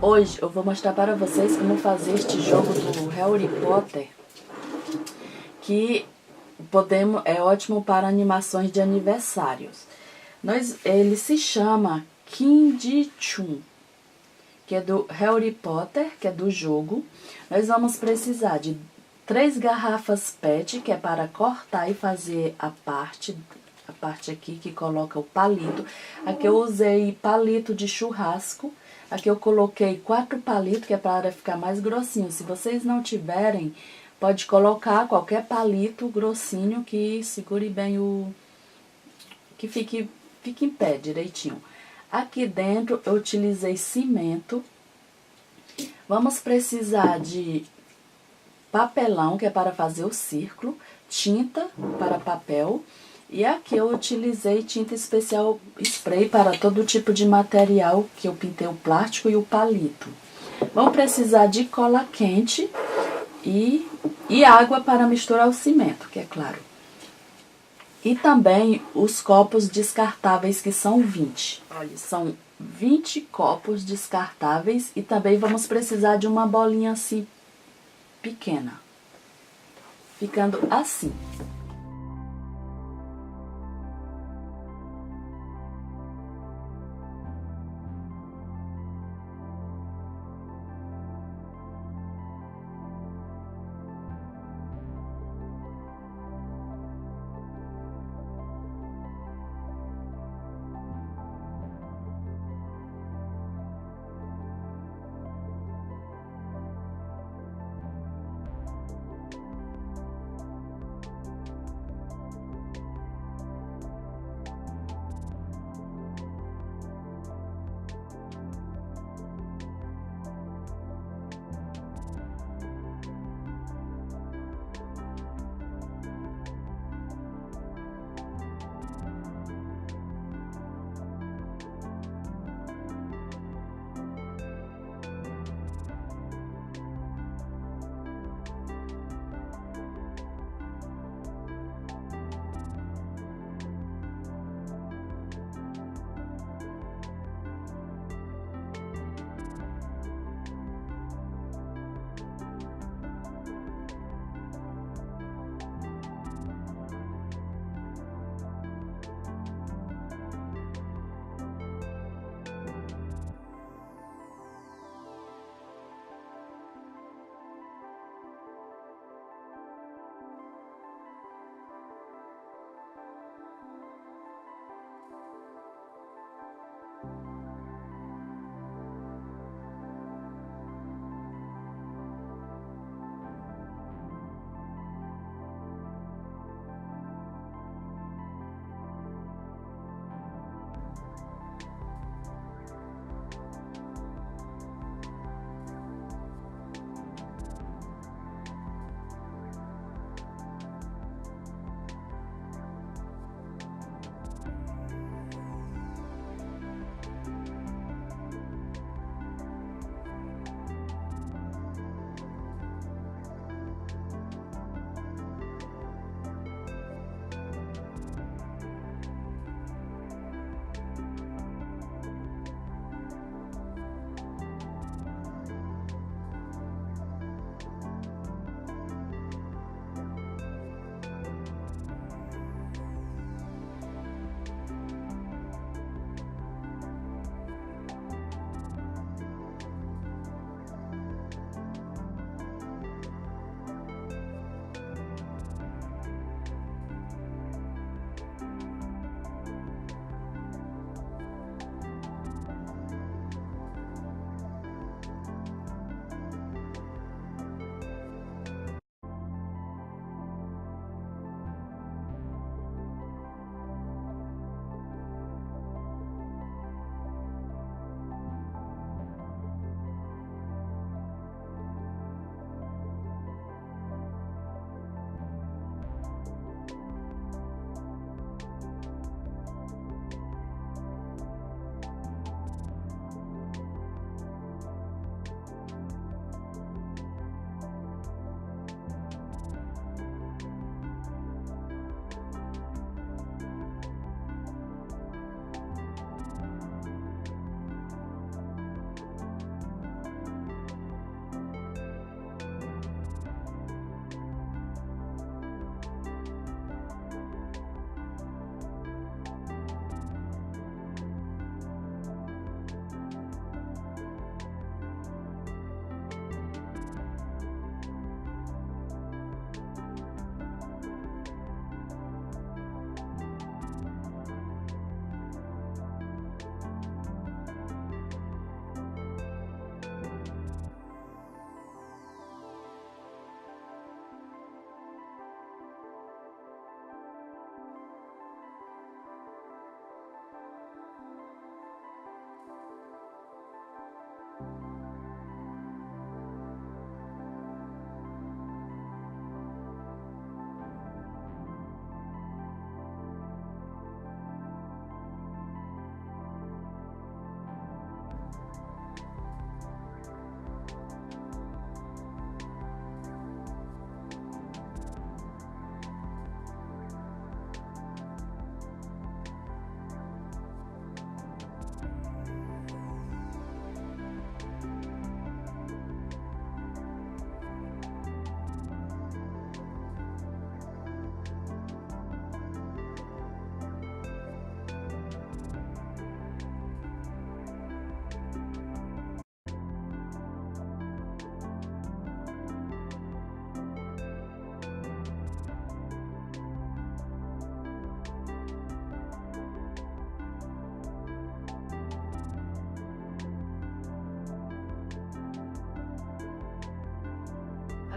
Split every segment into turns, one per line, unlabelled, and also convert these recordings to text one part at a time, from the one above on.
Hoje eu vou mostrar para vocês como fazer este jogo do Harry Potter, que é ótimo para animações de aniversários. Ele se chama Quidditch, que é do Harry Potter, que é do jogo. Nós vamos precisar de 3 garrafas PET, que é para cortar e fazer a parte aqui que coloca o palito. Aqui eu usei palito de churrasco. Aqui eu coloquei 4 palitos, que é para ficar mais grossinho. Se vocês não tiverem, pode colocar qualquer palito grossinho que segure bem que fique em pé direitinho. Aqui dentro eu utilizei cimento. Vamos precisar de papelão, que é para fazer o círculo, tinta para papel. E aqui eu utilizei tinta especial spray para todo tipo de material, que eu pintei o plástico e o palito. Vamos precisar de cola quente e água para misturar o cimento, que é claro. E também os copos descartáveis, que são 20. Olha, são 20 copos descartáveis e também vamos precisar de uma bolinha assim pequena, ficando assim.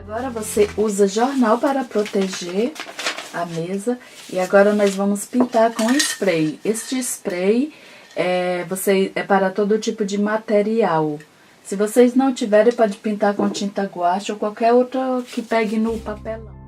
Agora você usa jornal para proteger a mesa e agora nós vamos pintar com spray. Este spray é para todo tipo de material. Se vocês não tiverem, pode pintar com tinta guache ou qualquer outra que pegue no papelão.